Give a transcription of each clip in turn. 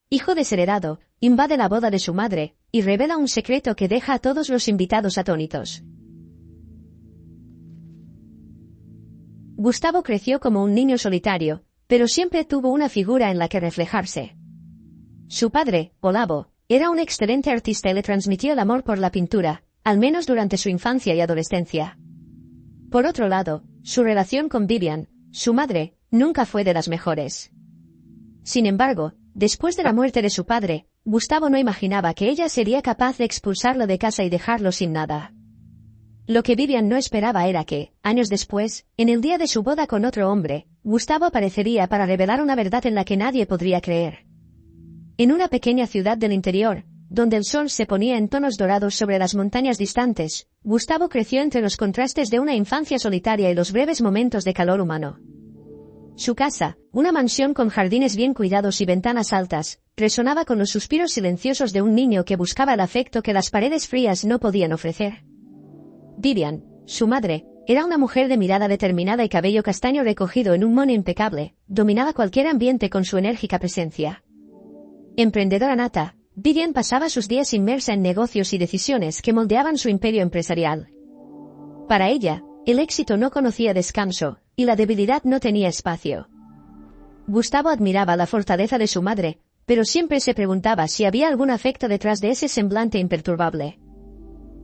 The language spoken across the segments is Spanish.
hijo desheredado, invade la boda de su madre, y revela un secreto que deja a todos los invitados atónitos. Gustavo creció como un niño solitario, pero siempre tuvo una figura en la que reflejarse. Su padre, Olavo, era un excelente artista y le transmitió el amor por la pintura, al menos durante su infancia y adolescencia. Por otro lado, su relación con Vivian, su madre, nunca fue de las mejores. Sin embargo, después de la muerte de su padre, Gustavo no imaginaba que ella sería capaz de expulsarlo de casa y dejarlo sin nada. Lo que Vivian no esperaba era que, años después, en el día de su boda con otro hombre, Gustavo aparecería para revelar una verdad en la que nadie podría creer. En una pequeña ciudad del interior, donde el sol se ponía en tonos dorados sobre las montañas distantes, Gustavo creció entre los contrastes de una infancia solitaria y los breves momentos de calor humano. Su casa, una mansión con jardines bien cuidados y ventanas altas, resonaba con los suspiros silenciosos de un niño que buscaba el afecto que las paredes frías no podían ofrecer. Vivian, su madre, era una mujer de mirada determinada y cabello castaño recogido en un moño impecable, dominaba cualquier ambiente con su enérgica presencia. Emprendedora nata, Vivian pasaba sus días inmersa en negocios y decisiones que moldeaban su imperio empresarial. Para ella, el éxito no conocía descanso, y la debilidad no tenía espacio. Gustavo admiraba la fortaleza de su madre, pero siempre se preguntaba si había algún afecto detrás de ese semblante imperturbable.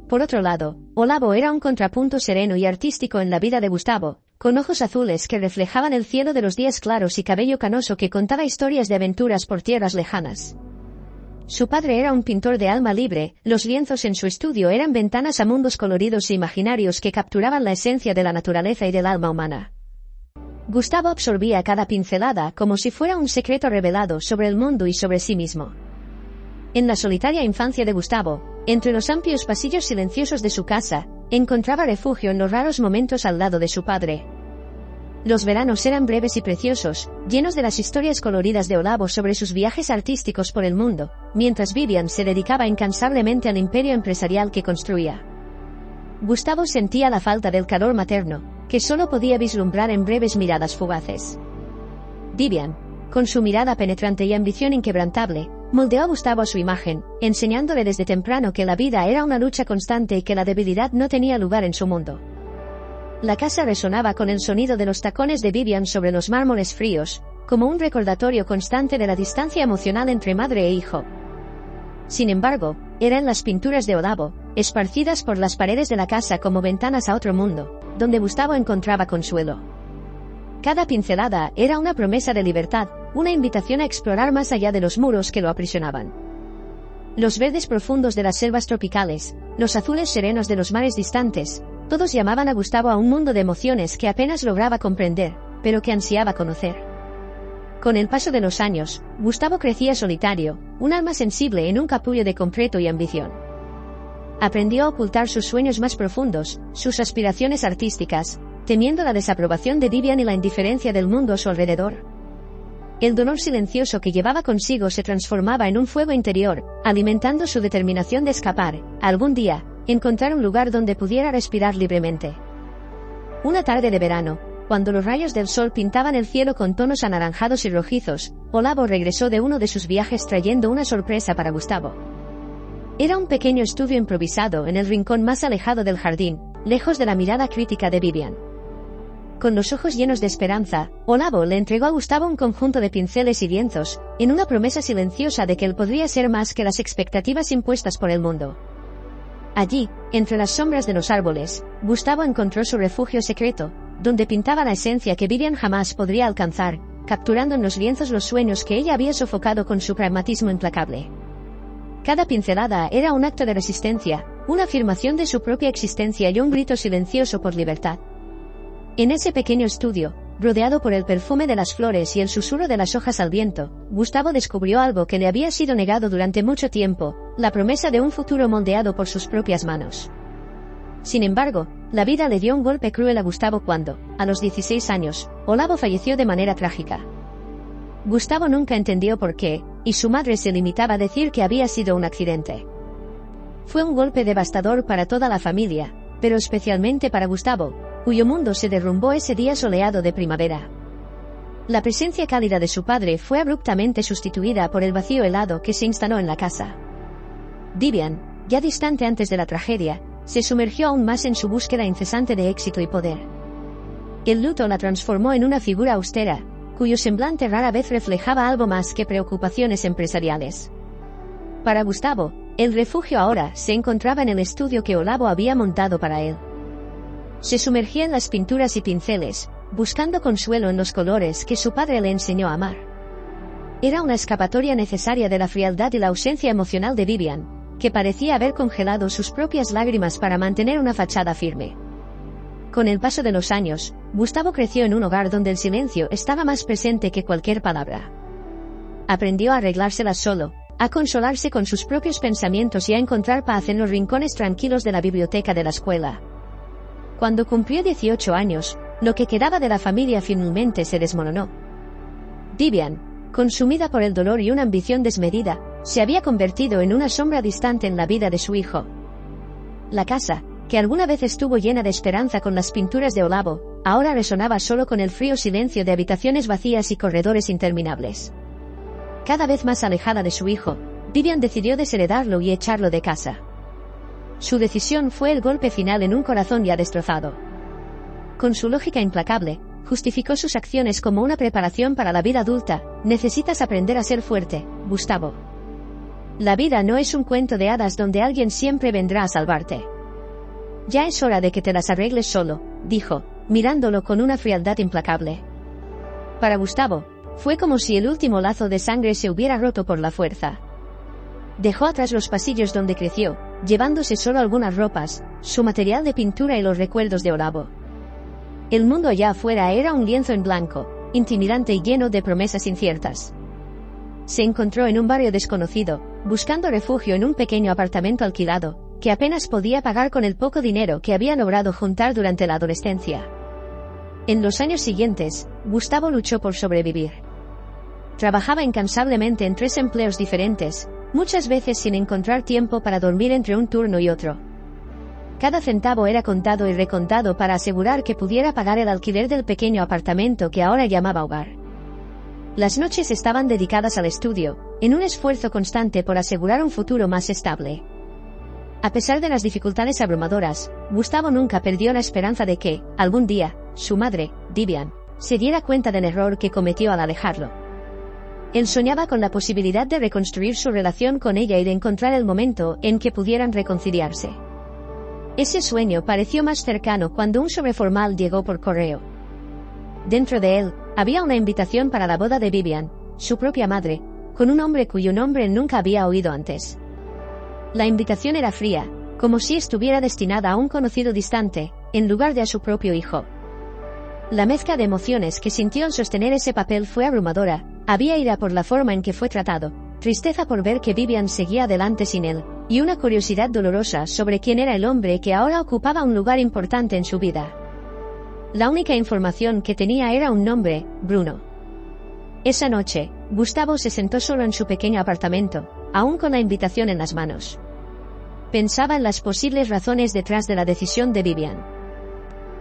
Por otro lado, Olavo era un contrapunto sereno y artístico en la vida de Gustavo, con ojos azules que reflejaban el cielo de los días claros y cabello canoso que contaba historias de aventuras por tierras lejanas. Su padre era un pintor de alma libre, los lienzos en su estudio eran ventanas a mundos coloridos e imaginarios que capturaban la esencia de la naturaleza y del alma humana. Gustavo absorbía cada pincelada como si fuera un secreto revelado sobre el mundo y sobre sí mismo. En la solitaria infancia de Gustavo, entre los amplios pasillos silenciosos de su casa, encontraba refugio en los raros momentos al lado de su padre. Los veranos eran breves y preciosos, llenos de las historias coloridas de Olavo sobre sus viajes artísticos por el mundo, mientras Vivian se dedicaba incansablemente al imperio empresarial que construía. Gustavo sentía la falta del calor materno, que solo podía vislumbrar en breves miradas fugaces. Vivian, con su mirada penetrante y ambición inquebrantable, moldeó a Gustavo a su imagen, enseñándole desde temprano que la vida era una lucha constante y que la debilidad no tenía lugar en su mundo. La casa resonaba con el sonido de los tacones de Vivian sobre los mármoles fríos, como un recordatorio constante de la distancia emocional entre madre e hijo. Sin embargo, era en las pinturas de Olavo, esparcidas por las paredes de la casa como ventanas a otro mundo, donde Gustavo encontraba consuelo. Cada pincelada era una promesa de libertad, una invitación a explorar más allá de los muros que lo aprisionaban. Los verdes profundos de las selvas tropicales, los azules serenos de los mares distantes, todos llamaban a Gustavo a un mundo de emociones que apenas lograba comprender, pero que ansiaba conocer. Con el paso de los años, Gustavo crecía solitario, un alma sensible en un capullo de concreto y ambición. Aprendió a ocultar sus sueños más profundos, sus aspiraciones artísticas, temiendo la desaprobación de Vivian y la indiferencia del mundo a su alrededor. El dolor silencioso que llevaba consigo se transformaba en un fuego interior, alimentando su determinación de escapar, algún día, encontrar un lugar donde pudiera respirar libremente. Una tarde de verano, cuando los rayos del sol pintaban el cielo con tonos anaranjados y rojizos, Olavo regresó de uno de sus viajes trayendo una sorpresa para Gustavo. Era un pequeño estudio improvisado en el rincón más alejado del jardín, lejos de la mirada crítica de Vivian. Con los ojos llenos de esperanza, Olavo le entregó a Gustavo un conjunto de pinceles y lienzos, en una promesa silenciosa de que él podría ser más que las expectativas impuestas por el mundo. Allí, entre las sombras de los árboles, Gustavo encontró su refugio secreto, donde pintaba la esencia que Vivian jamás podría alcanzar, capturando en los lienzos los sueños que ella había sofocado con su pragmatismo implacable. Cada pincelada era un acto de resistencia, una afirmación de su propia existencia y un grito silencioso por libertad. En ese pequeño estudio, rodeado por el perfume de las flores y el susurro de las hojas al viento, Gustavo descubrió algo que le había sido negado durante mucho tiempo, la promesa de un futuro moldeado por sus propias manos. Sin embargo, la vida le dio un golpe cruel a Gustavo cuando, a los 16 años, Olavo falleció de manera trágica. Gustavo nunca entendió por qué, y su madre se limitaba a decir que había sido un accidente. Fue un golpe devastador para toda la familia, pero especialmente para Gustavo, cuyo mundo se derrumbó ese día soleado de primavera. La presencia cálida de su padre fue abruptamente sustituida por el vacío helado que se instaló en la casa. Vivian, ya distante antes de la tragedia, se sumergió aún más en su búsqueda incesante de éxito y poder. El luto la transformó en una figura austera, cuyo semblante rara vez reflejaba algo más que preocupaciones empresariales. Para Gustavo, el refugio ahora se encontraba en el estudio que Olavo había montado para él. Se sumergía en las pinturas y pinceles, buscando consuelo en los colores que su padre le enseñó a amar. Era una escapatoria necesaria de la frialdad y la ausencia emocional de Vivian, que parecía haber congelado sus propias lágrimas para mantener una fachada firme. Con el paso de los años, Gustavo creció en un hogar donde el silencio estaba más presente que cualquier palabra. Aprendió a arreglárselas solo, a consolarse con sus propios pensamientos y a encontrar paz en los rincones tranquilos de la biblioteca de la escuela. Cuando cumplió 18 años, lo que quedaba de la familia finalmente se desmoronó. Vivian, consumida por el dolor y una ambición desmedida, se había convertido en una sombra distante en la vida de su hijo. La casa, que alguna vez estuvo llena de esperanza con las pinturas de Olavo, ahora resonaba solo con el frío silencio de habitaciones vacías y corredores interminables. Cada vez más alejada de su hijo, Vivian decidió desheredarlo y echarlo de casa. Su decisión fue el golpe final en un corazón ya destrozado. Con su lógica implacable, justificó sus acciones como una preparación para la vida adulta. Necesitas aprender a ser fuerte, Gustavo. La vida no es un cuento de hadas donde alguien siempre vendrá a salvarte. Ya es hora de que te las arregles solo, dijo, mirándolo con una frialdad implacable. Para Gustavo, fue como si el último lazo de sangre se hubiera roto por la fuerza. Dejó atrás los pasillos donde creció, llevándose solo algunas ropas, su material de pintura y los recuerdos de Olavo. El mundo allá afuera era un lienzo en blanco, intimidante y lleno de promesas inciertas. Se encontró en un barrio desconocido, buscando refugio en un pequeño apartamento alquilado, que apenas podía pagar con el poco dinero que había logrado juntar durante la adolescencia. En los años siguientes, Gustavo luchó por sobrevivir. Trabajaba incansablemente en 3 empleos diferentes, muchas veces sin encontrar tiempo para dormir entre un turno y otro. Cada centavo era contado y recontado para asegurar que pudiera pagar el alquiler del pequeño apartamento que ahora llamaba hogar. Las noches estaban dedicadas al estudio, en un esfuerzo constante por asegurar un futuro más estable. A pesar de las dificultades abrumadoras, Gustavo nunca perdió la esperanza de que, algún día, su madre, Vivian, se diera cuenta del error que cometió al alejarlo. Él soñaba con la posibilidad de reconstruir su relación con ella y de encontrar el momento en que pudieran reconciliarse. Ese sueño pareció más cercano cuando un sobre formal llegó por correo. Dentro de él, había una invitación para la boda de Vivian, su propia madre, con un hombre cuyo nombre nunca había oído antes. La invitación era fría, como si estuviera destinada a un conocido distante, en lugar de a su propio hijo. La mezcla de emociones que sintió al sostener ese papel fue abrumadora. Había ira por la forma en que fue tratado, tristeza por ver que Vivian seguía adelante sin él, y una curiosidad dolorosa sobre quién era el hombre que ahora ocupaba un lugar importante en su vida. La única información que tenía era un nombre, Bruno. Esa noche, Gustavo se sentó solo en su pequeño apartamento, aún con la invitación en las manos. Pensaba en las posibles razones detrás de la decisión de Vivian.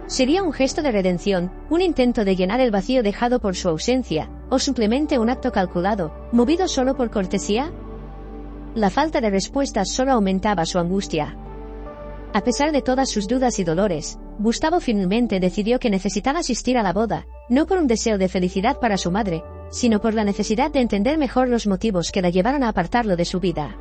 ¿Sería un gesto de redención, un intento de llenar el vacío dejado por su ausencia, o simplemente un acto calculado, movido solo por cortesía? La falta de respuestas solo aumentaba su angustia. A pesar de todas sus dudas y dolores, Gustavo finalmente decidió que necesitaba asistir a la boda, no por un deseo de felicidad para su madre, sino por la necesidad de entender mejor los motivos que la llevaron a apartarlo de su vida.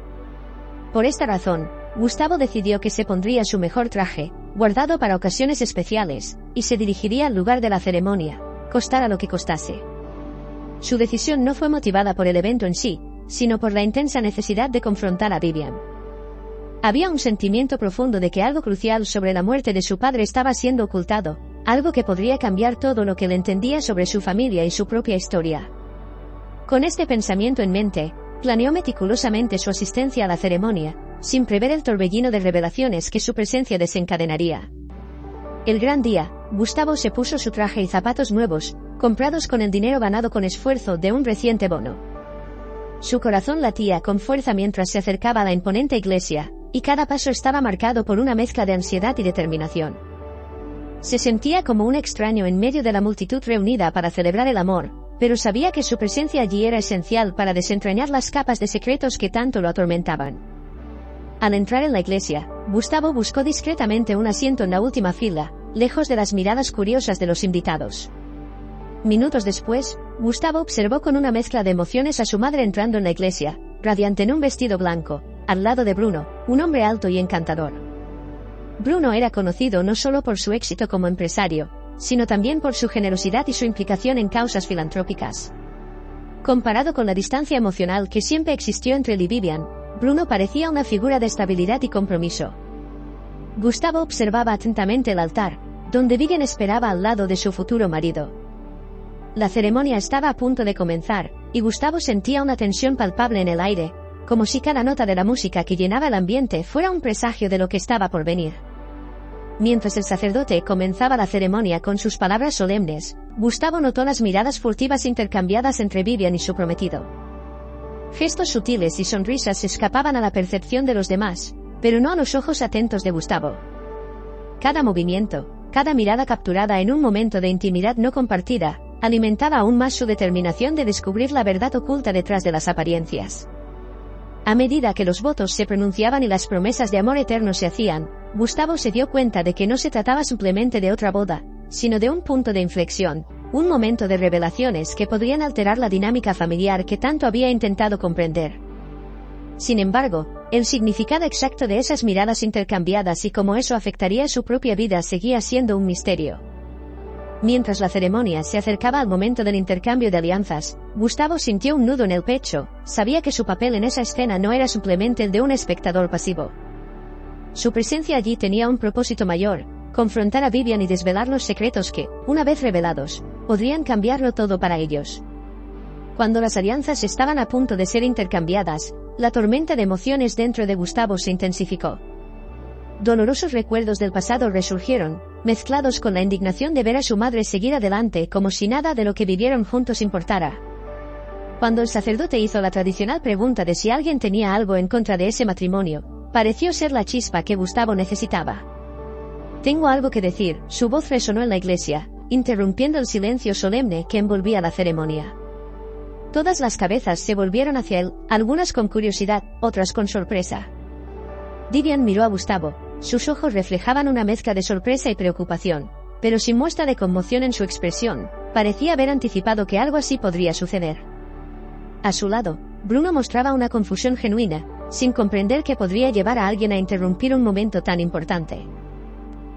Por esta razón, Gustavo decidió que se pondría su mejor traje, guardado para ocasiones especiales, y se dirigiría al lugar de la ceremonia, costara lo que costase. Su decisión no fue motivada por el evento en sí, sino por la intensa necesidad de confrontar a Vivian. Había un sentimiento profundo de que algo crucial sobre la muerte de su padre estaba siendo ocultado, algo que podría cambiar todo lo que le entendía sobre su familia y su propia historia. Con este pensamiento en mente, planeó meticulosamente su asistencia a la ceremonia, sin prever el torbellino de revelaciones que su presencia desencadenaría. El gran día, Gustavo se puso su traje y zapatos nuevos, comprados con el dinero ganado con esfuerzo de un reciente bono. Su corazón latía con fuerza mientras se acercaba a la imponente iglesia, y cada paso estaba marcado por una mezcla de ansiedad y determinación. Se sentía como un extraño en medio de la multitud reunida para celebrar el amor, pero sabía que su presencia allí era esencial para desentrañar las capas de secretos que tanto lo atormentaban. Al entrar en la iglesia, Gustavo buscó discretamente un asiento en la última fila, lejos de las miradas curiosas de los invitados. Minutos después, Gustavo observó con una mezcla de emociones a su madre entrando en la iglesia, radiante en un vestido blanco, al lado de Bruno, un hombre alto y encantador. Bruno era conocido no solo por su éxito como empresario, sino también por su generosidad y su implicación en causas filantrópicas. Comparado con la distancia emocional que siempre existió entre él y Vivian, Bruno parecía una figura de estabilidad y compromiso. Gustavo observaba atentamente el altar, donde Vivian esperaba al lado de su futuro marido. La ceremonia estaba a punto de comenzar, y Gustavo sentía una tensión palpable en el aire, como si cada nota de la música que llenaba el ambiente fuera un presagio de lo que estaba por venir. Mientras el sacerdote comenzaba la ceremonia con sus palabras solemnes, Gustavo notó las miradas furtivas intercambiadas entre Vivian y su prometido. Gestos sutiles y sonrisas se escapaban a la percepción de los demás, pero no a los ojos atentos de Gustavo. Cada movimiento, cada mirada capturada en un momento de intimidad no compartida, alimentaba aún más su determinación de descubrir la verdad oculta detrás de las apariencias. A medida que los votos se pronunciaban y las promesas de amor eterno se hacían, Gustavo se dio cuenta de que no se trataba simplemente de otra boda, sino de un punto de inflexión, un momento de revelaciones que podrían alterar la dinámica familiar que tanto había intentado comprender. Sin embargo, el significado exacto de esas miradas intercambiadas y cómo eso afectaría su propia vida seguía siendo un misterio. Mientras la ceremonia se acercaba al momento del intercambio de alianzas, Gustavo sintió un nudo en el pecho, sabía que su papel en esa escena no era simplemente el de un espectador pasivo. Su presencia allí tenía un propósito mayor, confrontar a Vivian y desvelar los secretos que, una vez revelados, podrían cambiarlo todo para ellos. Cuando las alianzas estaban a punto de ser intercambiadas, la tormenta de emociones dentro de Gustavo se intensificó. Dolorosos recuerdos del pasado resurgieron, mezclados con la indignación de ver a su madre seguir adelante como si nada de lo que vivieron juntos importara. Cuando el sacerdote hizo la tradicional pregunta de si alguien tenía algo en contra de ese matrimonio, pareció ser la chispa que Gustavo necesitaba. «Tengo algo que decir», su voz resonó en la iglesia, interrumpiendo el silencio solemne que envolvía la ceremonia. Todas las cabezas se volvieron hacia él, algunas con curiosidad, otras con sorpresa. Vivian miró a Gustavo, sus ojos reflejaban una mezcla de sorpresa y preocupación, pero sin muestra de conmoción en su expresión, parecía haber anticipado que algo así podría suceder. A su lado, Bruno mostraba una confusión genuina, sin comprender qué podría llevar a alguien a interrumpir un momento tan importante.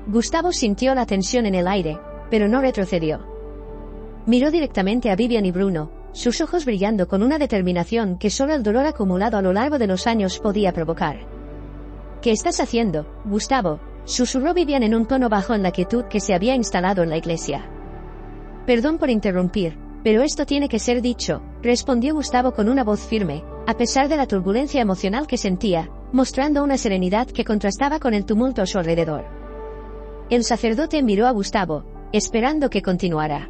Gustavo sintió la tensión en el aire, pero no retrocedió. Miró directamente a Vivian y Bruno, sus ojos brillando con una determinación que solo el dolor acumulado a lo largo de los años podía provocar. «¿Qué estás haciendo, Gustavo?», susurró Vivian en un tono bajo en la quietud que se había instalado en la iglesia. «Perdón por interrumpir, pero esto tiene que ser dicho», respondió Gustavo con una voz firme, a pesar de la turbulencia emocional que sentía, mostrando una serenidad que contrastaba con el tumulto a su alrededor. El sacerdote miró a Gustavo, esperando que continuara.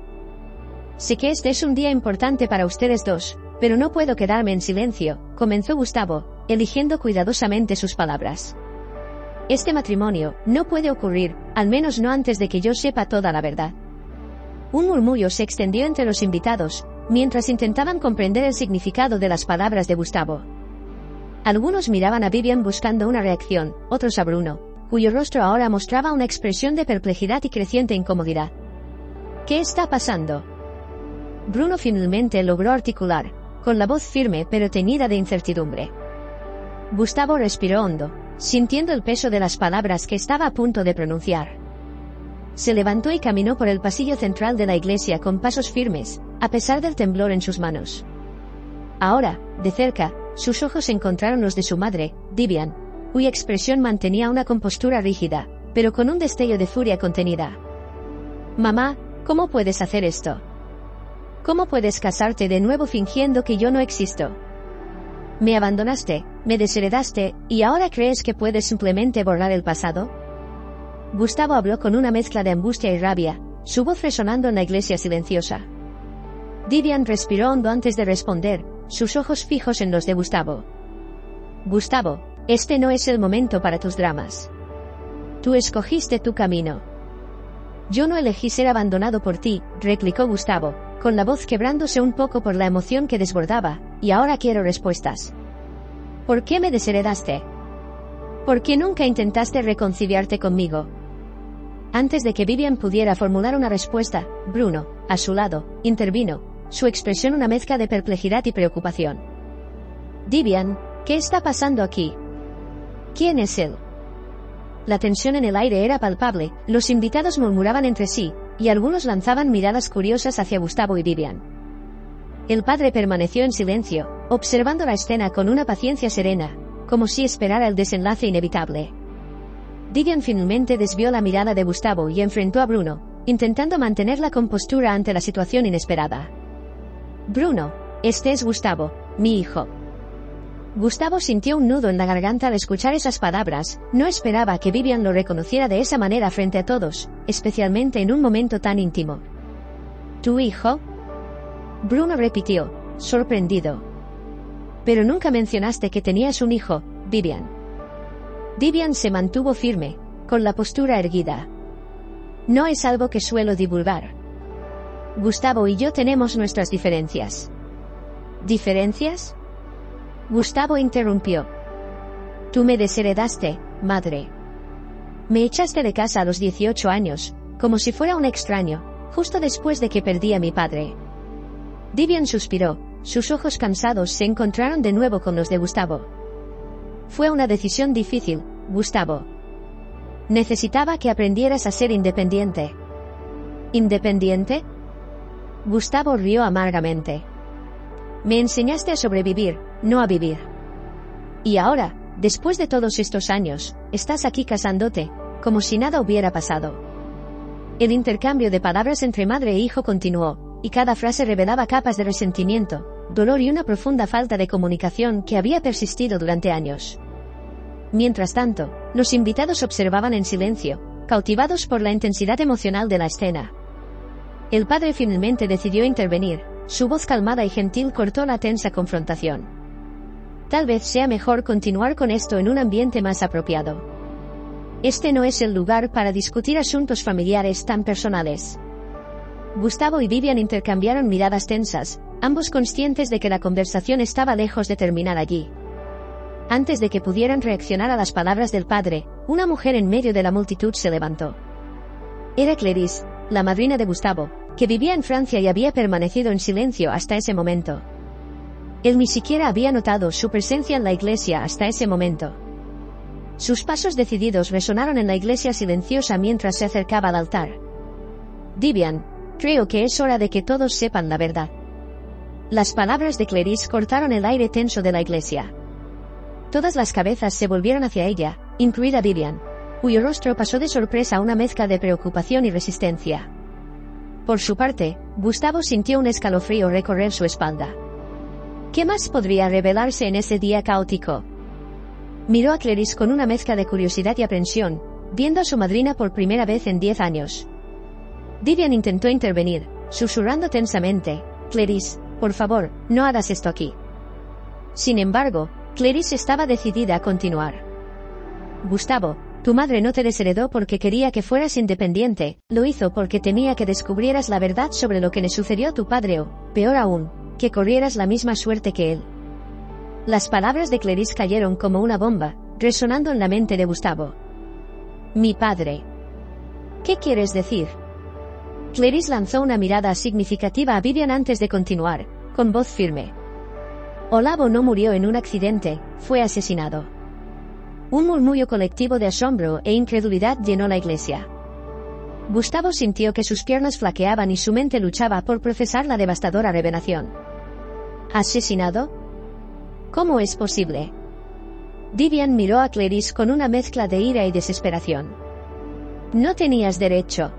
«Sé que este es un día importante para ustedes dos, pero no puedo quedarme en silencio», comenzó Gustavo, eligiendo cuidadosamente sus palabras. «Este matrimonio no puede ocurrir, al menos no antes de que yo sepa toda la verdad». Un murmullo se extendió entre los invitados, mientras intentaban comprender el significado de las palabras de Gustavo. Algunos miraban a Vivian buscando una reacción, otros a Bruno, cuyo rostro ahora mostraba una expresión de perplejidad y creciente incomodidad. «¿Qué está pasando?». Bruno finalmente logró articular, con la voz firme pero teñida de incertidumbre. Gustavo respiró hondo, sintiendo el peso de las palabras que estaba a punto de pronunciar. Se levantó y caminó por el pasillo central de la iglesia con pasos firmes, a pesar del temblor en sus manos. Ahora, de cerca, sus ojos encontraron los de su madre, Vivian, cuya expresión mantenía una compostura rígida, pero con un destello de furia contenida. «Mamá, ¿cómo puedes hacer esto? ¿Cómo puedes casarte de nuevo fingiendo que yo no existo? Me abandonaste, me desheredaste, ¿y ahora crees que puedes simplemente borrar el pasado?». Gustavo habló con una mezcla de angustia y rabia, su voz resonando en la iglesia silenciosa. Vivian respiró hondo antes de responder, sus ojos fijos en los de Gustavo. «Gustavo, este no es el momento para tus dramas. Tú escogiste tu camino». «Yo no elegí ser abandonado por ti», replicó Gustavo, con la voz quebrándose un poco por la emoción que desbordaba, y ahora quiero respuestas. ¿Por qué me desheredaste? ¿Por qué nunca intentaste reconciliarte conmigo? Antes de que Vivian pudiera formular una respuesta, Bruno, a su lado, intervino, su expresión una mezcla de perplejidad y preocupación. Vivian, ¿qué está pasando aquí? ¿Quién es él? La tensión en el aire era palpable, los invitados murmuraban entre sí, y algunos lanzaban miradas curiosas hacia Gustavo y Vivian. El padre permaneció en silencio, observando la escena con una paciencia serena, como si esperara el desenlace inevitable. Vivian finalmente desvió la mirada de Gustavo y enfrentó a Bruno, intentando mantener la compostura ante la situación inesperada. Bruno, este es Gustavo, mi hijo. Gustavo sintió un nudo en la garganta al escuchar esas palabras, no esperaba que Vivian lo reconociera de esa manera frente a todos, especialmente en un momento tan íntimo. ¿Tu hijo? Bruno repitió, sorprendido. Pero nunca mencionaste que tenías un hijo, Vivian. Vivian se mantuvo firme, con la postura erguida. No es algo que suelo divulgar. Gustavo y yo tenemos nuestras diferencias. ¿Diferencias? Gustavo interrumpió. Tú me desheredaste, madre. Me echaste de casa a los 18 años, como si fuera un extraño, justo después de que perdí a mi padre. Vivian suspiró, sus ojos cansados se encontraron de nuevo con los de Gustavo. Fue una decisión difícil, Gustavo. Necesitaba que aprendieras a ser independiente. ¿Independiente? Gustavo rió amargamente. Me enseñaste a sobrevivir, no a vivir. Y ahora, después de todos estos años, estás aquí casándote, como si nada hubiera pasado. El intercambio de palabras entre madre e hijo continuó, y cada frase revelaba capas de resentimiento, dolor y una profunda falta de comunicación que había persistido durante años. Mientras tanto, los invitados observaban en silencio, cautivados por la intensidad emocional de la escena. El padre finalmente decidió intervenir, su voz calmada y gentil cortó la tensa confrontación. Tal vez sea mejor continuar con esto en un ambiente más apropiado. Este no es el lugar para discutir asuntos familiares tan personales. Gustavo y Vivian intercambiaron miradas tensas, ambos conscientes de que la conversación estaba lejos de terminar allí. Antes de que pudieran reaccionar a las palabras del padre, una mujer en medio de la multitud se levantó. Era Clarice, la madrina de Gustavo, que vivía en Francia y había permanecido en silencio hasta ese momento. Él ni siquiera había notado su presencia en la iglesia hasta ese momento. Sus pasos decididos resonaron en la iglesia silenciosa mientras se acercaba al altar. Vivian, creo que es hora de que todos sepan la verdad. Las palabras de Clarice cortaron el aire tenso de la iglesia. Todas las cabezas se volvieron hacia ella, incluida Vivian, cuyo rostro pasó de sorpresa a una mezcla de preocupación y resistencia. Por su parte, Gustavo sintió un escalofrío recorrer su espalda. ¿Qué más podría revelarse en ese día caótico? Miró a Clarice con una mezcla de curiosidad y aprensión, viendo a su madrina por primera vez en 10 años. Vivian intentó intervenir, susurrando tensamente, Clarice, por favor, no hagas esto aquí. Sin embargo, Clarice estaba decidida a continuar. Gustavo, tu madre no te desheredó porque quería que fueras independiente, lo hizo porque temía que descubrieras la verdad sobre lo que le sucedió a tu padre o, peor aún, que corrieras la misma suerte que él. Las palabras de Clarice cayeron como una bomba, resonando en la mente de Gustavo. Mi padre. ¿Qué quieres decir? Clarice lanzó una mirada significativa a Vivian antes de continuar, con voz firme. Olavo no murió en un accidente, fue asesinado. Un murmullo colectivo de asombro e incredulidad llenó la iglesia. Gustavo sintió que sus piernas flaqueaban y su mente luchaba por procesar la devastadora revelación. ¿Asesinado? ¿Cómo es posible? Vivian miró a Clarice con una mezcla de ira y desesperación. No tenías derecho.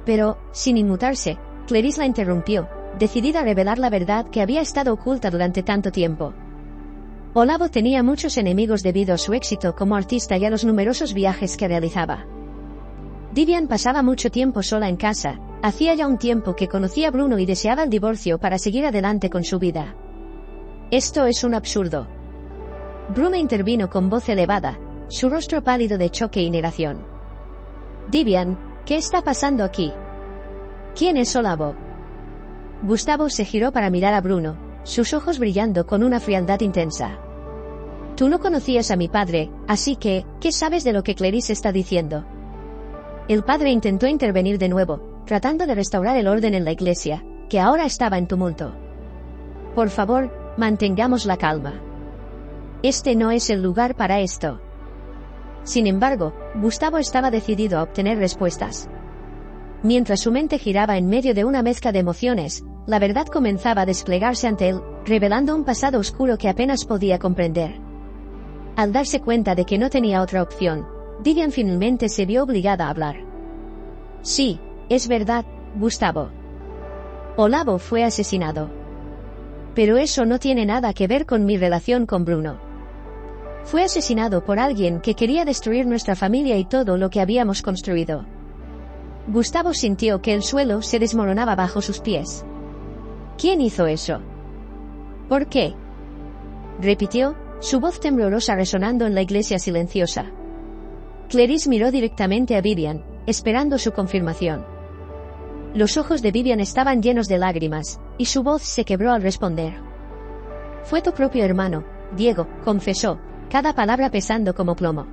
Pero, sin inmutarse, Clarice la interrumpió, decidida a revelar la verdad que había estado oculta durante tanto tiempo. Olavo tenía muchos enemigos debido a su éxito como artista y a los numerosos viajes que realizaba. Vivian pasaba mucho tiempo sola en casa, hacía ya un tiempo que conocía a Bruno y deseaba el divorcio para seguir adelante con su vida. Esto es un absurdo. Bruno intervino con voz elevada, su rostro pálido de choque y negación. Vivian, ¿qué está pasando aquí? ¿Quién es Olavo? Gustavo se giró para mirar a Bruno, sus ojos brillando con una frialdad intensa. Tú no conocías a mi padre, así que, ¿qué sabes de lo que Clarice está diciendo? El padre intentó intervenir de nuevo, tratando de restaurar el orden en la iglesia, que ahora estaba en tumulto. Por favor, mantengamos la calma. Este no es el lugar para esto. Sin embargo, Gustavo estaba decidido a obtener respuestas. Mientras su mente giraba en medio de una mezcla de emociones, la verdad comenzaba a desplegarse ante él, revelando un pasado oscuro que apenas podía comprender. Al darse cuenta de que no tenía otra opción, Vivian finalmente se vio obligada a hablar. Sí, es verdad, Gustavo. Olavo fue asesinado. Pero eso no tiene nada que ver con mi relación con Bruno. Fue asesinado por alguien que quería destruir nuestra familia y todo lo que habíamos construido. Gustavo sintió que el suelo se desmoronaba bajo sus pies. ¿Quién hizo eso? ¿Por qué? Repitió, su voz temblorosa resonando en la iglesia silenciosa. Clarice miró directamente a Vivian, esperando su confirmación. Los ojos de Vivian estaban llenos de lágrimas, y su voz se quebró al responder. Fue tu propio hermano, Diego, confesó, cada palabra pesando como plomo.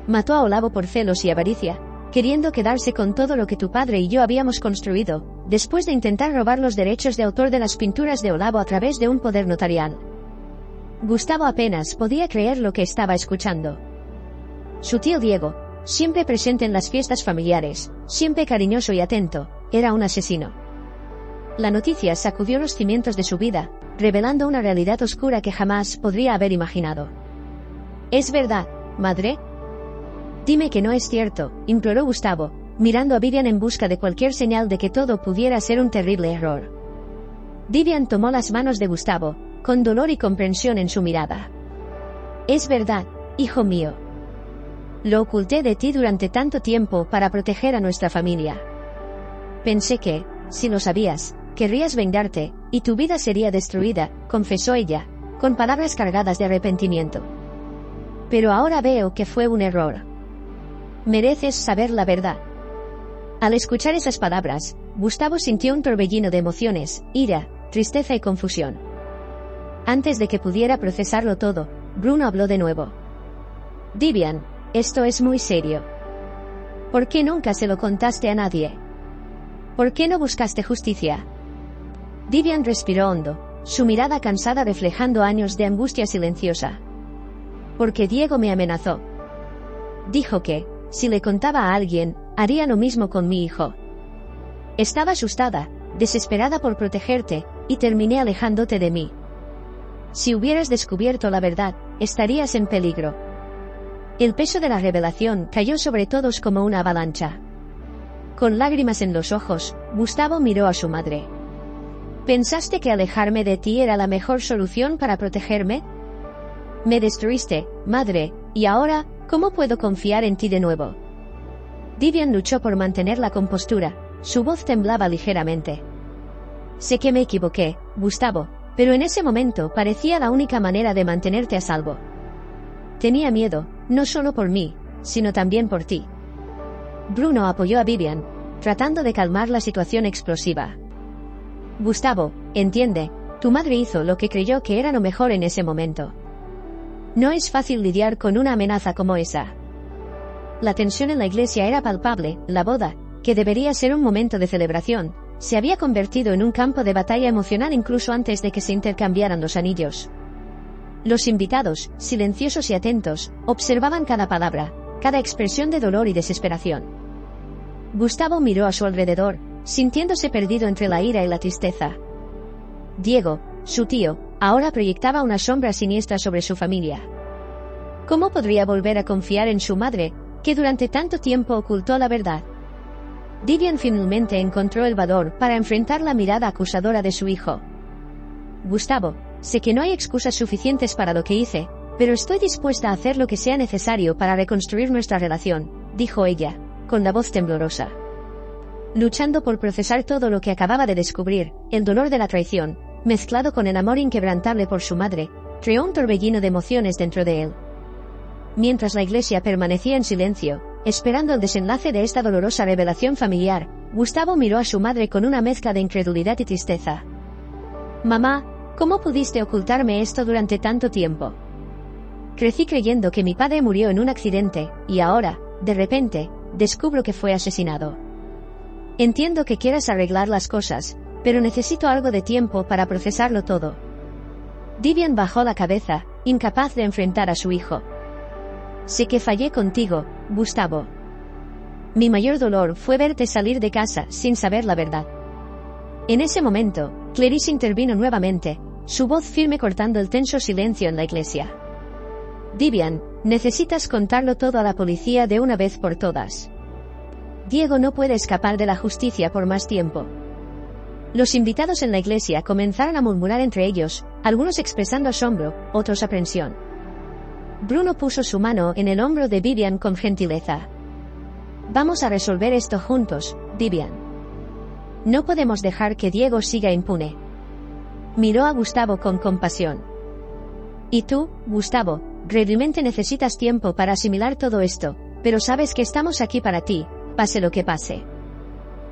Mató a Olavo por celos y avaricia, queriendo quedarse con todo lo que tu padre y yo habíamos construido, después de intentar robar los derechos de autor de las pinturas de Olavo a través de un poder notarial. Gustavo apenas podía creer lo que estaba escuchando. Su tío Diego, siempre presente en las fiestas familiares, siempre cariñoso y atento, era un asesino. La noticia sacudió los cimientos de su vida, revelando una realidad oscura que jamás podría haber imaginado. ¿Es verdad, madre? Dime que no es cierto, imploró Gustavo, mirando a Vivian en busca de cualquier señal de que todo pudiera ser un terrible error. Vivian tomó las manos de Gustavo, con dolor y comprensión en su mirada. Es verdad, hijo mío. Lo oculté de ti durante tanto tiempo para proteger a nuestra familia. Pensé que, si lo sabías, querrías vengarte, y tu vida sería destruida, confesó ella, con palabras cargadas de arrepentimiento. Pero ahora veo que fue un error. Mereces saber la verdad. Al escuchar esas palabras, Gustavo sintió un torbellino de emociones, ira, tristeza y confusión. Antes de que pudiera procesarlo todo, Bruno habló de nuevo. Vivian, esto es muy serio. ¿Por qué nunca se lo contaste a nadie? ¿Por qué no buscaste justicia? Vivian respiró hondo, su mirada cansada reflejando años de angustia silenciosa. Porque Diego me amenazó. Dijo que, si le contaba a alguien, haría lo mismo con mi hijo. Estaba asustada, desesperada por protegerte, y terminé alejándote de mí. Si hubieras descubierto la verdad, estarías en peligro. El peso de la revelación cayó sobre todos como una avalancha. Con lágrimas en los ojos, Gustavo miró a su madre. ¿Pensaste que alejarme de ti era la mejor solución para protegerme? Me destruiste, madre, y ahora, ¿cómo puedo confiar en ti de nuevo? Vivian luchó por mantener la compostura, su voz temblaba ligeramente. Sé que me equivoqué, Gustavo, pero en ese momento parecía la única manera de mantenerte a salvo. Tenía miedo, no solo por mí, sino también por ti. Bruno apoyó a Vivian, tratando de calmar la situación explosiva. Gustavo, entiende, tu madre hizo lo que creyó que era lo mejor en ese momento. No es fácil lidiar con una amenaza como esa. La tensión en la iglesia era palpable, la boda, que debería ser un momento de celebración, se había convertido en un campo de batalla emocional incluso antes de que se intercambiaran los anillos. Los invitados, silenciosos y atentos, observaban cada palabra, cada expresión de dolor y desesperación. Gustavo miró a su alrededor, sintiéndose perdido entre la ira y la tristeza. Diego, su tío, ahora proyectaba una sombra siniestra sobre su familia. ¿Cómo podría volver a confiar en su madre, que durante tanto tiempo ocultó la verdad? Vivian finalmente encontró el valor para enfrentar la mirada acusadora de su hijo. Gustavo, sé que no hay excusas suficientes para lo que hice, pero estoy dispuesta a hacer lo que sea necesario para reconstruir nuestra relación, dijo ella, con la voz temblorosa. Luchando por procesar todo lo que acababa de descubrir, el dolor de la traición, mezclado con el amor inquebrantable por su madre, creó un torbellino de emociones dentro de él. Mientras la iglesia permanecía en silencio, esperando el desenlace de esta dolorosa revelación familiar, Gustavo miró a su madre con una mezcla de incredulidad y tristeza. Mamá, ¿cómo pudiste ocultarme esto durante tanto tiempo? Crecí creyendo que mi padre murió en un accidente, y ahora, de repente, descubro que fue asesinado. Entiendo que quieras arreglar las cosas, pero necesito algo de tiempo para procesarlo todo. Divian bajó la cabeza, incapaz de enfrentar a su hijo. Sé que fallé contigo, Gustavo. Mi mayor dolor fue verte salir de casa sin saber la verdad. En ese momento, Clarice intervino nuevamente, su voz firme cortando el tenso silencio en la iglesia. Divian, necesitas contarlo todo a la policía de una vez por todas. Diego no puede escapar de la justicia por más tiempo. Los invitados en la iglesia comenzaron a murmurar entre ellos, algunos expresando asombro, otros aprensión. Bruno puso su mano en el hombro de Vivian con gentileza. Vamos a resolver esto juntos, Vivian. No podemos dejar que Diego siga impune. Miró a Gustavo con compasión. Y tú, Gustavo, realmente necesitas tiempo para asimilar todo esto, pero sabes que estamos aquí para ti, pase lo que pase.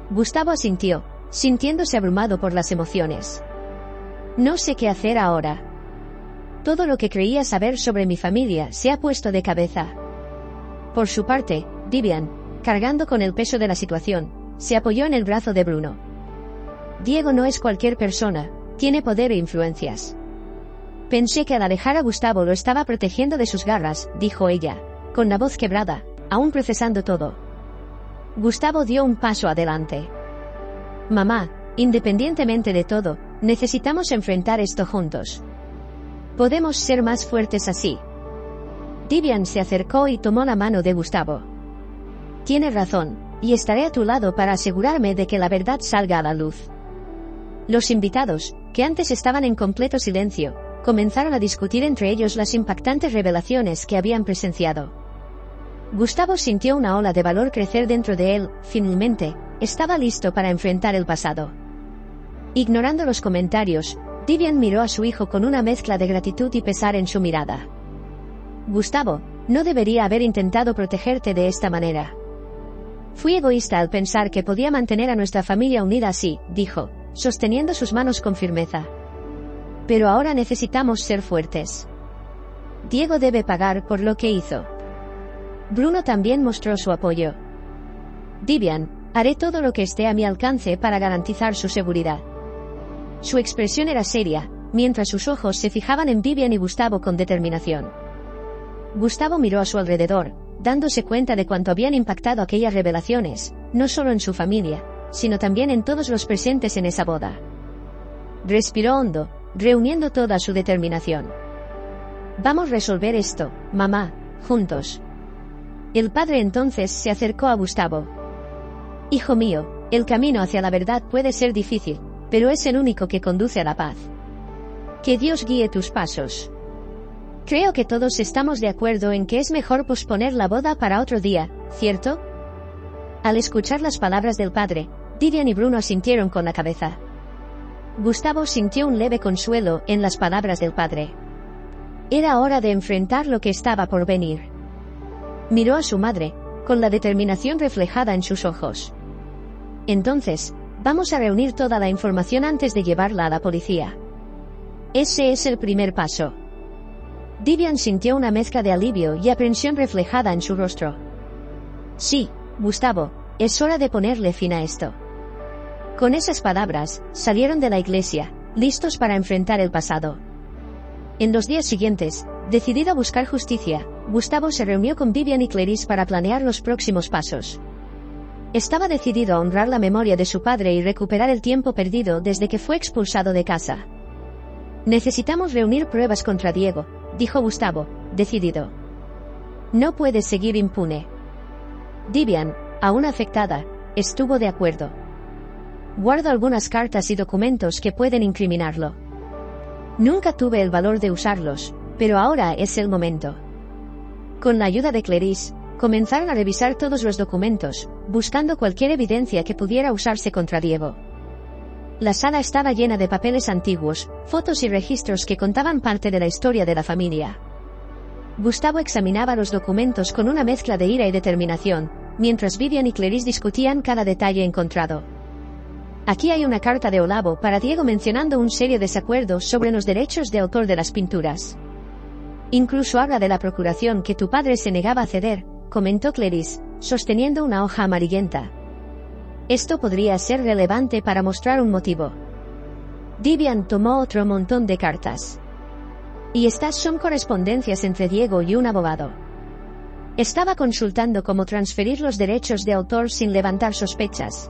Gustavo asintió, sintiéndose abrumado por las emociones. No sé qué hacer ahora. Todo lo que creía saber sobre mi familia se ha puesto de cabeza. Por su parte, Vivian, cargando con el peso de la situación, se apoyó en el brazo de Bruno. Diego no es cualquier persona, tiene poder e influencias. Pensé que al alejar a Gustavo lo estaba protegiendo de sus garras, dijo ella, con la voz quebrada, aún procesando todo. Gustavo dio un paso adelante. Mamá, independientemente de todo, necesitamos enfrentar esto juntos. Podemos ser más fuertes así. Divian se acercó y tomó la mano de Gustavo. Tienes razón, y estaré a tu lado para asegurarme de que la verdad salga a la luz. Los invitados, que antes estaban en completo silencio, comenzaron a discutir entre ellos las impactantes revelaciones que habían presenciado. Gustavo sintió una ola de valor crecer dentro de él, finalmente, estaba listo para enfrentar el pasado. Ignorando los comentarios, Divian miró a su hijo con una mezcla de gratitud y pesar en su mirada. Gustavo, no debería haber intentado protegerte de esta manera. Fui egoísta al pensar que podía mantener a nuestra familia unida así, dijo, sosteniendo sus manos con firmeza. Pero ahora necesitamos ser fuertes. Diego debe pagar por lo que hizo. Bruno también mostró su apoyo. Divian, haré todo lo que esté a mi alcance para garantizar su seguridad. Su expresión era seria, mientras sus ojos se fijaban en Vivian y Gustavo con determinación. Gustavo miró a su alrededor, dándose cuenta de cuánto habían impactado aquellas revelaciones, no solo en su familia, sino también en todos los presentes en esa boda. Respiró hondo, reuniendo toda su determinación. Vamos a resolver esto, mamá, juntos. El padre entonces se acercó a Gustavo. Hijo mío, el camino hacia la verdad puede ser difícil, pero es el único que conduce a la paz. Que Dios guíe tus pasos. Creo que todos estamos de acuerdo en que es mejor posponer la boda para otro día, ¿cierto? Al escuchar las palabras del padre, Divian y Bruno asintieron con la cabeza. Gustavo sintió un leve consuelo en las palabras del padre. Era hora de enfrentar lo que estaba por venir. Miró a su madre, con la determinación reflejada en sus ojos. Entonces, vamos a reunir toda la información antes de llevarla a la policía. Ese es el primer paso. Divian sintió una mezcla de alivio y aprensión reflejada en su rostro. Sí, Gustavo, es hora de ponerle fin a esto. Con esas palabras, salieron de la iglesia, listos para enfrentar el pasado. En los días siguientes, decidido a buscar justicia, Gustavo se reunió con Vivian y Clarice para planear los próximos pasos. Estaba decidido a honrar la memoria de su padre y recuperar el tiempo perdido desde que fue expulsado de casa. Necesitamos reunir pruebas contra Diego, dijo Gustavo, decidido. No puede seguir impune. Divian, aún afectada, estuvo de acuerdo. Guardo algunas cartas y documentos que pueden incriminarlo. Nunca tuve el valor de usarlos, pero ahora es el momento. Con la ayuda de Clarice, comenzaron a revisar todos los documentos, buscando cualquier evidencia que pudiera usarse contra Diego. La sala estaba llena de papeles antiguos, fotos y registros que contaban parte de la historia de la familia. Gustavo examinaba los documentos con una mezcla de ira y determinación, mientras Vivian y Clarice discutían cada detalle encontrado. Aquí hay una carta de Olavo para Diego mencionando un serio desacuerdo sobre los derechos de autor de las pinturas. Incluso habla de la procuración que tu padre se negaba a ceder, comentó Clarice, sosteniendo una hoja amarillenta. Esto podría ser relevante para mostrar un motivo. Vivian tomó otro montón de cartas. Y estas son correspondencias entre Diego y un abogado. Estaba consultando cómo transferir los derechos de autor sin levantar sospechas.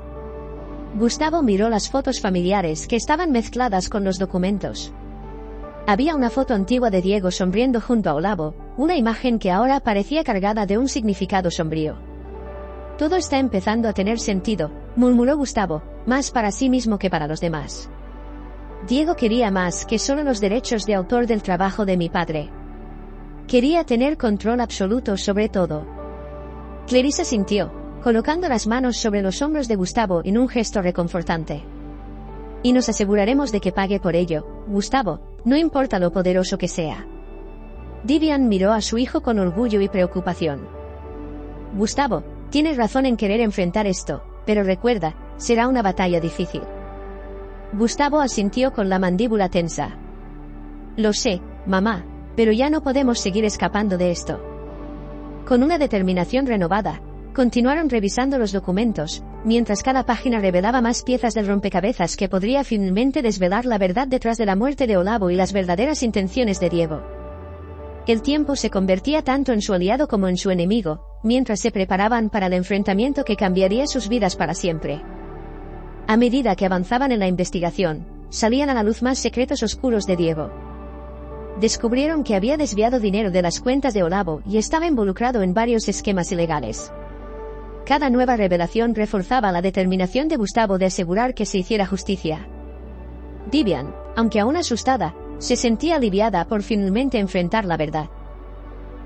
Gustavo miró las fotos familiares que estaban mezcladas con los documentos. Había una foto antigua de Diego sonriendo junto a Olavo, una imagen que ahora parecía cargada de un significado sombrío. Todo está empezando a tener sentido, murmuró Gustavo, más para sí mismo que para los demás. Diego quería más que solo los derechos de autor del trabajo de mi padre. Quería tener control absoluto sobre todo. Clarice asintió, colocando las manos sobre los hombros de Gustavo en un gesto reconfortante. Y nos aseguraremos de que pague por ello, Gustavo, no importa lo poderoso que sea. Vivian miró a su hijo con orgullo y preocupación. Gustavo, tienes razón en querer enfrentar esto, pero recuerda, será una batalla difícil. Gustavo asintió con la mandíbula tensa. Lo sé, mamá, pero ya no podemos seguir escapando de esto. Con una determinación renovada, continuaron revisando los documentos, mientras cada página revelaba más piezas del rompecabezas que podría finalmente desvelar la verdad detrás de la muerte de Olavo y las verdaderas intenciones de Diego. El tiempo se convertía tanto en su aliado como en su enemigo, mientras se preparaban para el enfrentamiento que cambiaría sus vidas para siempre. A medida que avanzaban en la investigación, salían a la luz más secretos oscuros de Diego. Descubrieron que había desviado dinero de las cuentas de Olavo y estaba involucrado en varios esquemas ilegales. Cada nueva revelación reforzaba la determinación de Gustavo de asegurar que se hiciera justicia. Vivian, aunque aún asustada, se sentía aliviada por finalmente enfrentar la verdad.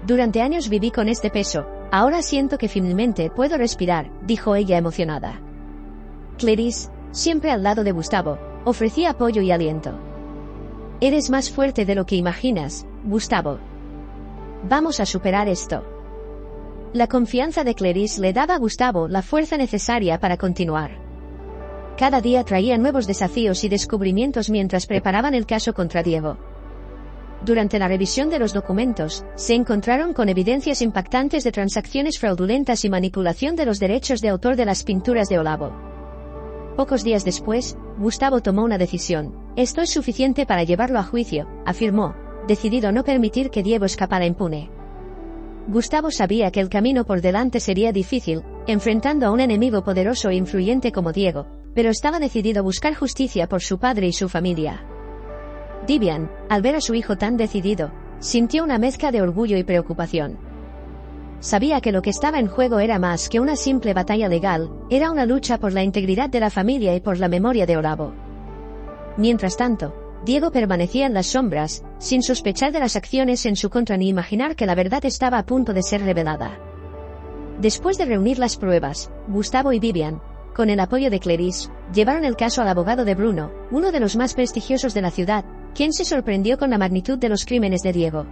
Durante años viví con este peso, ahora siento que finalmente puedo respirar, dijo ella emocionada. Clarice, siempre al lado de Gustavo, ofrecía apoyo y aliento. Eres más fuerte de lo que imaginas, Gustavo. Vamos a superar esto. La confianza de Clarice le daba a Gustavo la fuerza necesaria para continuar. Cada día traía nuevos desafíos y descubrimientos mientras preparaban el caso contra Diego. Durante la revisión de los documentos, se encontraron con evidencias impactantes de transacciones fraudulentas y manipulación de los derechos de autor de las pinturas de Olavo. Pocos días después, Gustavo tomó una decisión. Esto es suficiente para llevarlo a juicio, afirmó, decidido a no permitir que Diego escapara impune. Gustavo sabía que el camino por delante sería difícil, enfrentando a un enemigo poderoso e influyente como Diego, pero estaba decidido a buscar justicia por su padre y su familia. Vivian, al ver a su hijo tan decidido, sintió una mezcla de orgullo y preocupación. Sabía que lo que estaba en juego era más que una simple batalla legal, era una lucha por la integridad de la familia y por la memoria de Olavo. Mientras tanto, Diego permanecía en las sombras, sin sospechar de las acciones en su contra ni imaginar que la verdad estaba a punto de ser revelada. Después de reunir las pruebas, Gustavo y Vivian, con el apoyo de Clarice, llevaron el caso al abogado de Bruno, uno de los más prestigiosos de la ciudad, quien se sorprendió con la magnitud de los crímenes de Diego.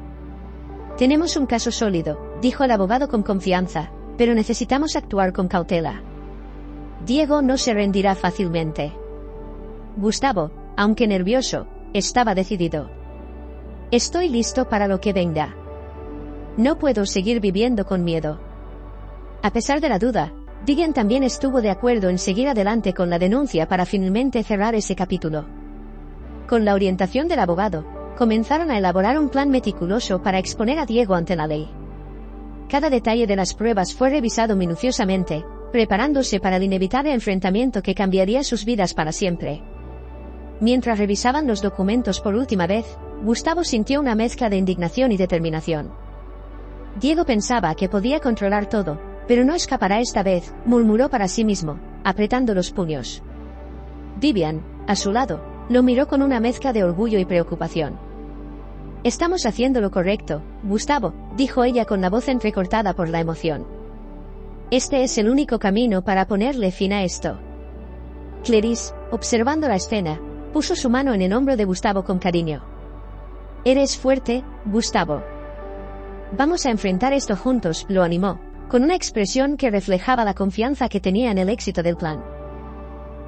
Tenemos un caso sólido, dijo el abogado con confianza, pero necesitamos actuar con cautela. Diego no se rendirá fácilmente. Gustavo, aunque nervioso, estaba decidido. Estoy listo para lo que venga. No puedo seguir viviendo con miedo. A pesar de la duda, Vivian también estuvo de acuerdo en seguir adelante con la denuncia para finalmente cerrar ese capítulo. Con la orientación del abogado, comenzaron a elaborar un plan meticuloso para exponer a Diego ante la ley. Cada detalle de las pruebas fue revisado minuciosamente, preparándose para el inevitable enfrentamiento que cambiaría sus vidas para siempre. Mientras revisaban los documentos por última vez, Gustavo sintió una mezcla de indignación y determinación. Diego pensaba que podía controlar todo, pero no escapará esta vez, murmuró para sí mismo, apretando los puños. Vivian, a su lado, lo miró con una mezcla de orgullo y preocupación. Estamos haciendo lo correcto, Gustavo, dijo ella con la voz entrecortada por la emoción. Este es el único camino para ponerle fin a esto. Clarice, observando la escena, puso su mano en el hombro de Gustavo con cariño. Eres fuerte, Gustavo. Vamos a enfrentar esto juntos, lo animó, con una expresión que reflejaba la confianza que tenía en el éxito del plan.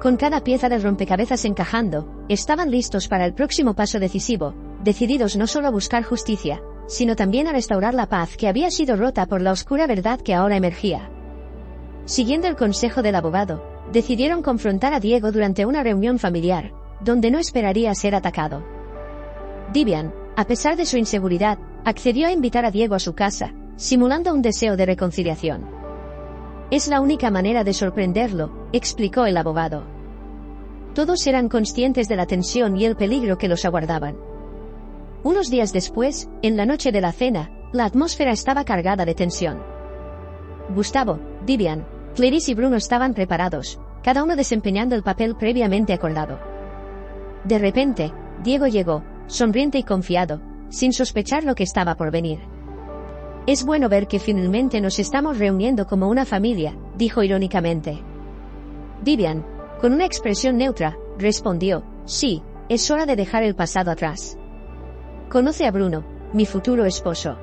Con cada pieza del rompecabezas encajando, estaban listos para el próximo paso decisivo, decididos no solo a buscar justicia, sino también a restaurar la paz que había sido rota por la oscura verdad que ahora emergía. Siguiendo el consejo del abogado, decidieron confrontar a Diego durante una reunión familiar, donde no esperaría ser atacado. Vivian, a pesar de su inseguridad, accedió a invitar a Diego a su casa, simulando un deseo de reconciliación. Es la única manera de sorprenderlo, explicó el abogado. Todos eran conscientes de la tensión y el peligro que los aguardaban. Unos días después, en la noche de la cena, la atmósfera estaba cargada de tensión. Gustavo, Vivian, Clarice y Bruno estaban preparados, cada uno desempeñando el papel previamente acordado. De repente, Diego llegó, sonriente y confiado, sin sospechar lo que estaba por venir. Es bueno ver que finalmente nos estamos reuniendo como una familia, dijo irónicamente. Vivian, con una expresión neutra, respondió, sí, es hora de dejar el pasado atrás. Conoce a Bruno, mi futuro esposo.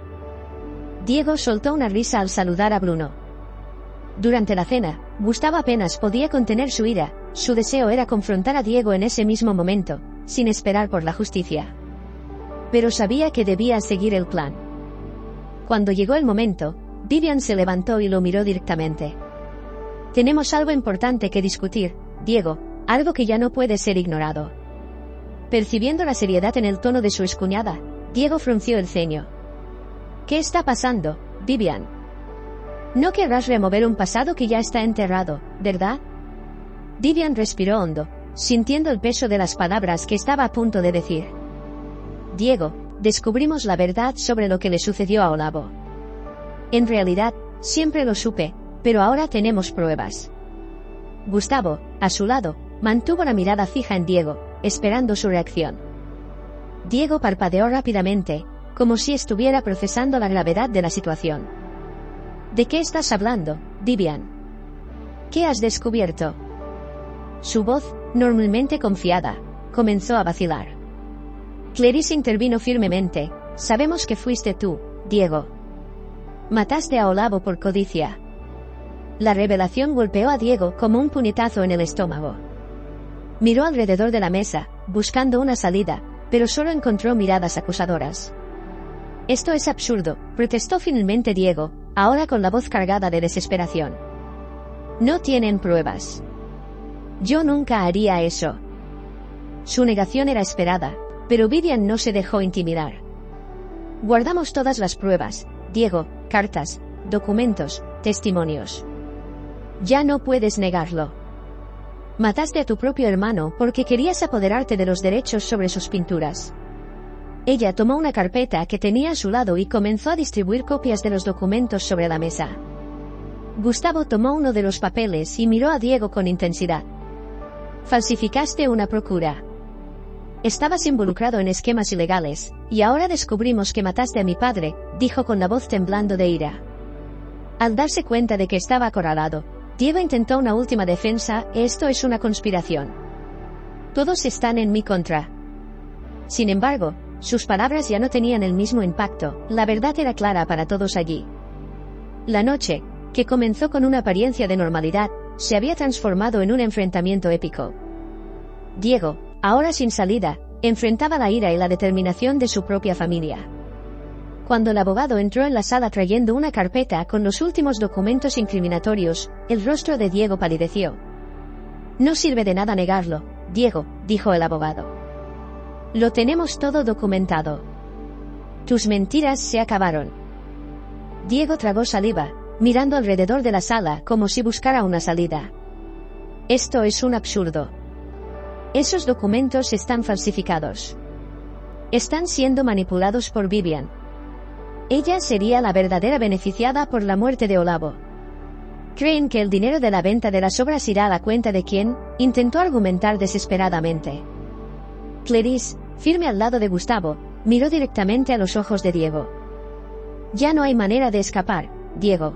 Diego soltó una risa al saludar a Bruno. Durante la cena, Gustavo apenas podía contener su ira, su deseo era confrontar a Diego en ese mismo momento, sin esperar por la justicia. Pero sabía que debía seguir el plan. Cuando llegó el momento, Vivian se levantó y lo miró directamente. Tenemos algo importante que discutir, Diego, algo que ya no puede ser ignorado. Percibiendo la seriedad en el tono de su excuñada, Diego frunció el ceño. ¿Qué está pasando, Vivian? No querrás remover un pasado que ya está enterrado, ¿verdad? Vivian respiró hondo, sintiendo el peso de las palabras que estaba a punto de decir. Diego, descubrimos la verdad sobre lo que le sucedió a Olavo. En realidad, siempre lo supe, pero ahora tenemos pruebas. Gustavo, a su lado, mantuvo la mirada fija en Diego, esperando su reacción. Diego parpadeó rápidamente, como si estuviera procesando la gravedad de la situación. ¿De qué estás hablando, Vivian? ¿Qué has descubierto? Su voz, normalmente confiada, comenzó a vacilar. Clarice intervino firmemente. Sabemos que fuiste tú, Diego. Mataste a Olavo por codicia. La revelación golpeó a Diego como un puñetazo en el estómago. Miró alrededor de la mesa, buscando una salida, pero solo encontró miradas acusadoras. Esto es absurdo, protestó finalmente Diego, ahora con la voz cargada de desesperación. No tienen pruebas. Yo nunca haría eso. Su negación era esperada, pero Vivian no se dejó intimidar. Guardamos todas las pruebas, Diego, cartas, documentos, testimonios. Ya no puedes negarlo. Mataste a tu propio hermano porque querías apoderarte de los derechos sobre sus pinturas. Ella tomó una carpeta que tenía a su lado y comenzó a distribuir copias de los documentos sobre la mesa. Gustavo tomó uno de los papeles y miró a Diego con intensidad. Falsificaste una procura. Estabas involucrado en esquemas ilegales, y ahora descubrimos que mataste a mi padre, dijo con la voz temblando de ira. Al darse cuenta de que estaba acorralado, Diego intentó una última defensa: esto es una conspiración. Todos están en mi contra. Sin embargo, sus palabras ya no tenían el mismo impacto, la verdad era clara para todos allí. La noche, que comenzó con una apariencia de normalidad, se había transformado en un enfrentamiento épico. Diego, ahora sin salida, enfrentaba la ira y la determinación de su propia familia. Cuando el abogado entró en la sala trayendo una carpeta con los últimos documentos incriminatorios, el rostro de Diego palideció. No sirve de nada negarlo, Diego, dijo el abogado. Lo tenemos todo documentado. Tus mentiras se acabaron. Diego tragó saliva, mirando alrededor de la sala como si buscara una salida. Esto es un absurdo. Esos documentos están falsificados. Están siendo manipulados por Vivian. Ella sería la verdadera beneficiada por la muerte de Olavo. ¿Creen que el dinero de la venta de las obras irá a la cuenta de quién?, intentó argumentar desesperadamente. Clarice, firme al lado de Gustavo, miró directamente a los ojos de Diego. Ya no hay manera de escapar, Diego.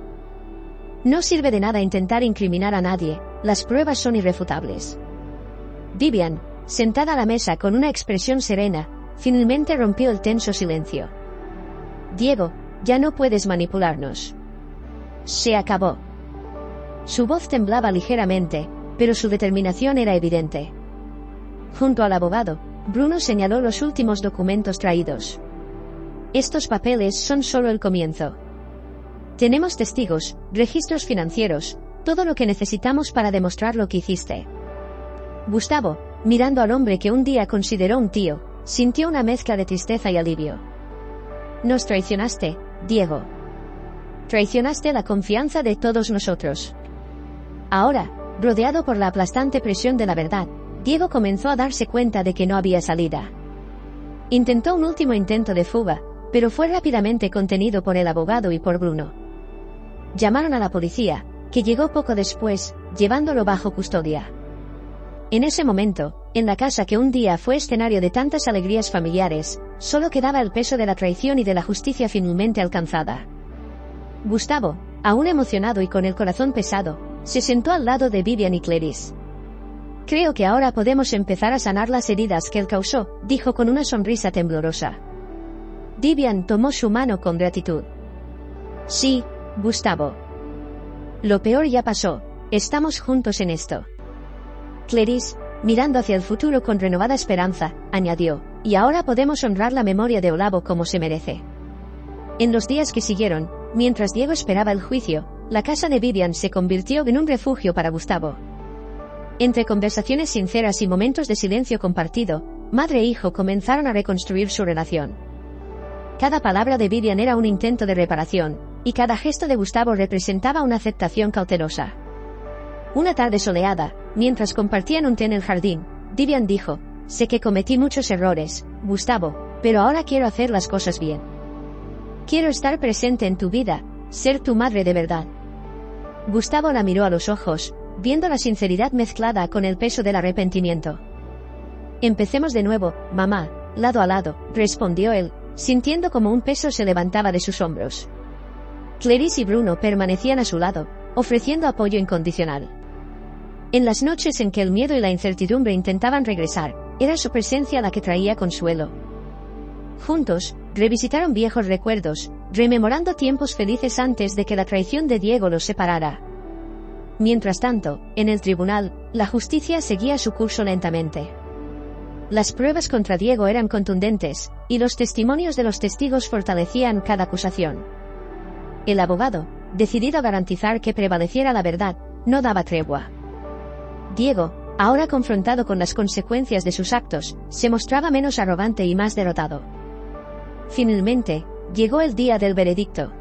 No sirve de nada intentar incriminar a nadie, las pruebas son irrefutables. Vivian, sentada a la mesa con una expresión serena, finalmente rompió el tenso silencio. Diego, ya no puedes manipularnos. Se acabó. Su voz temblaba ligeramente, pero su determinación era evidente. Junto al abogado, Bruno señaló los últimos documentos traídos. Estos papeles son solo el comienzo. Tenemos testigos, registros financieros, todo lo que necesitamos para demostrar lo que hiciste. Gustavo, mirando al hombre que un día consideró un tío, sintió una mezcla de tristeza y alivio. Nos traicionaste, Diego. Traicionaste la confianza de todos nosotros. Ahora, rodeado por la aplastante presión de la verdad, Diego comenzó a darse cuenta de que no había salida. Intentó un último intento de fuga, pero fue rápidamente contenido por el abogado y por Bruno. Llamaron a la policía, que llegó poco después, llevándolo bajo custodia. En ese momento, en la casa que un día fue escenario de tantas alegrías familiares, solo quedaba el peso de la traición y de la justicia finalmente alcanzada. Gustavo, aún emocionado y con el corazón pesado, se sentó al lado de Vivian y Clarice. Creo que ahora podemos empezar a sanar las heridas que él causó, dijo con una sonrisa temblorosa. Vivian tomó su mano con gratitud. Sí, Gustavo. Lo peor ya pasó, estamos juntos en esto. Clarice, mirando hacia el futuro con renovada esperanza, añadió, y ahora podemos honrar la memoria de Olavo como se merece. En los días que siguieron, mientras Diego esperaba el juicio, la casa de Vivian se convirtió en un refugio para Gustavo. Entre conversaciones sinceras y momentos de silencio compartido, madre e hijo comenzaron a reconstruir su relación. Cada palabra de Vivian era un intento de reparación, y cada gesto de Gustavo representaba una aceptación cautelosa. Una tarde soleada, mientras compartían un té en el jardín, Vivian dijo, sé que cometí muchos errores, Gustavo, pero ahora quiero hacer las cosas bien. Quiero estar presente en tu vida, ser tu madre de verdad. Gustavo la miró a los ojos, viendo la sinceridad mezclada con el peso del arrepentimiento. Empecemos de nuevo, mamá, lado a lado, respondió él, sintiendo como un peso se levantaba de sus hombros. Clarice y Bruno permanecían a su lado, ofreciendo apoyo incondicional. En las noches en que el miedo y la incertidumbre intentaban regresar, era su presencia la que traía consuelo. Juntos, revisitaron viejos recuerdos, rememorando tiempos felices antes de que la traición de Diego los separara. Mientras tanto, en el tribunal, la justicia seguía su curso lentamente. Las pruebas contra Diego eran contundentes, y los testimonios de los testigos fortalecían cada acusación. El abogado, decidido a garantizar que prevaleciera la verdad, no daba tregua. Diego, ahora confrontado con las consecuencias de sus actos, se mostraba menos arrogante y más derrotado. Finalmente, llegó el día del veredicto.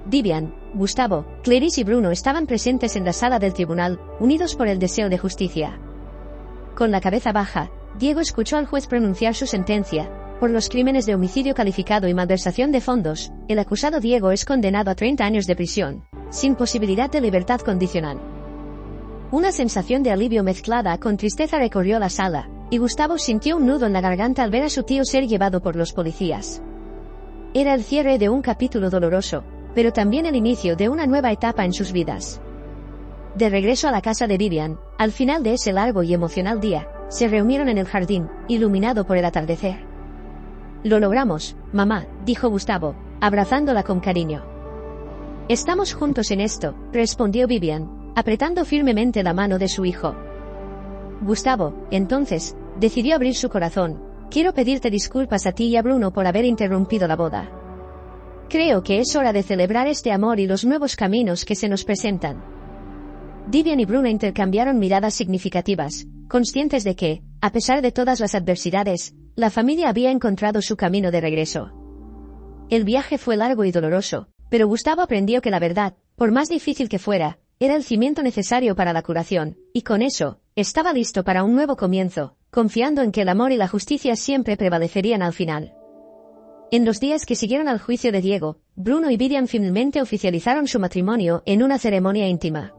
Vivian, Gustavo, Clarice y Bruno estaban presentes en la sala del tribunal, unidos por el deseo de justicia. Con la cabeza baja, Diego escuchó al juez pronunciar su sentencia. Por los crímenes de homicidio calificado y malversación de fondos, el acusado Diego es condenado a 30 años de prisión, sin posibilidad de libertad condicional. Una sensación de alivio mezclada con tristeza recorrió la sala, y Gustavo sintió un nudo en la garganta al ver a su tío ser llevado por los policías. Era el cierre de un capítulo doloroso, pero también el inicio de una nueva etapa en sus vidas. De regreso a la casa de Vivian, al final de ese largo y emocional día, se reunieron en el jardín, iluminado por el atardecer. Lo logramos, mamá, dijo Gustavo, abrazándola con cariño. Estamos juntos en esto, respondió Vivian, apretando firmemente la mano de su hijo. Gustavo, entonces, decidió abrir su corazón. Quiero pedirte disculpas a ti y a Bruno por haber interrumpido la boda. Creo que es hora de celebrar este amor y los nuevos caminos que se nos presentan. Vivian y Bruno intercambiaron miradas significativas, conscientes de que, a pesar de todas las adversidades, la familia había encontrado su camino de regreso. El viaje fue largo y doloroso, pero Gustavo aprendió que la verdad, por más difícil que fuera, era el cimiento necesario para la curación, y con eso, estaba listo para un nuevo comienzo, confiando en que el amor y la justicia siempre prevalecerían al final. En los días que siguieron al juicio de Diego, Bruno y Vivian finalmente oficializaron su matrimonio en una ceremonia íntima.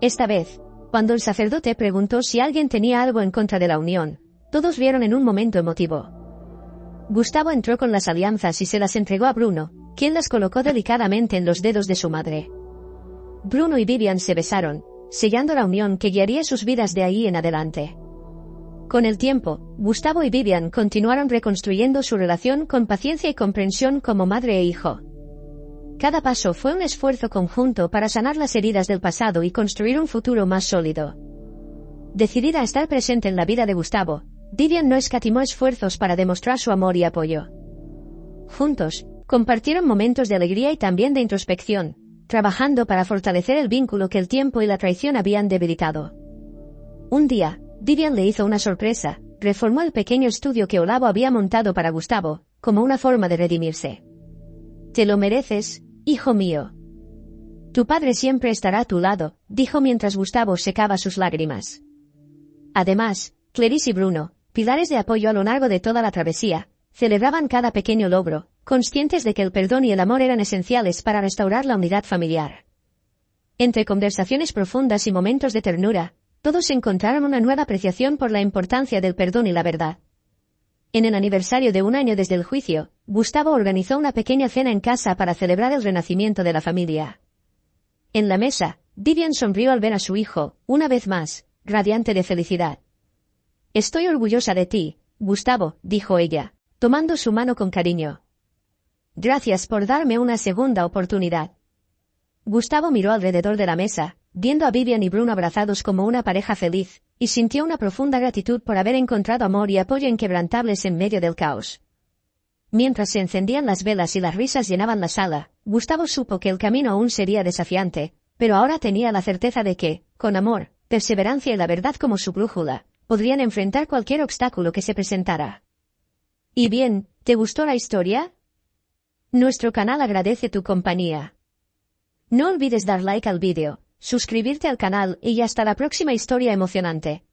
Esta vez, cuando el sacerdote preguntó si alguien tenía algo en contra de la unión, todos rieron en un momento emotivo. Gustavo entró con las alianzas y se las entregó a Bruno, quien las colocó delicadamente en los dedos de su madre. Bruno y Vivian se besaron, sellando la unión que guiaría sus vidas de ahí en adelante. Con el tiempo, Gustavo y Vivian continuaron reconstruyendo su relación con paciencia y comprensión como madre e hijo. Cada paso fue un esfuerzo conjunto para sanar las heridas del pasado y construir un futuro más sólido. Decidida a estar presente en la vida de Gustavo, Vivian no escatimó esfuerzos para demostrar su amor y apoyo. Juntos, compartieron momentos de alegría y también de introspección, trabajando para fortalecer el vínculo que el tiempo y la traición habían debilitado. Un día, Vivian le hizo una sorpresa, reformó el pequeño estudio que Olavo había montado para Gustavo, como una forma de redimirse. «Te lo mereces, hijo mío. Tu padre siempre estará a tu lado», dijo mientras Gustavo secaba sus lágrimas. Además, Clarice y Bruno, pilares de apoyo a lo largo de toda la travesía, celebraban cada pequeño logro, conscientes de que el perdón y el amor eran esenciales para restaurar la unidad familiar. Entre conversaciones profundas y momentos de ternura, todos encontraron una nueva apreciación por la importancia del perdón y la verdad. En el aniversario de 1 año desde el juicio, Gustavo organizó una pequeña cena en casa para celebrar el renacimiento de la familia. En la mesa, Vivian sonrió al ver a su hijo, una vez más, radiante de felicidad. «Estoy orgullosa de ti, Gustavo», dijo ella, tomando su mano con cariño. «Gracias por darme una segunda oportunidad». Gustavo miró alrededor de la mesa, viendo a Vivian y Bruno abrazados como una pareja feliz, y sintió una profunda gratitud por haber encontrado amor y apoyo inquebrantables en medio del caos. Mientras se encendían las velas y las risas llenaban la sala, Gustavo supo que el camino aún sería desafiante, pero ahora tenía la certeza de que, con amor, perseverancia y la verdad como su brújula, podrían enfrentar cualquier obstáculo que se presentara. ¿Y bien, te gustó la historia? Nuestro canal agradece tu compañía. No olvides dar like al vídeo, suscribirte al canal y hasta la próxima historia emocionante.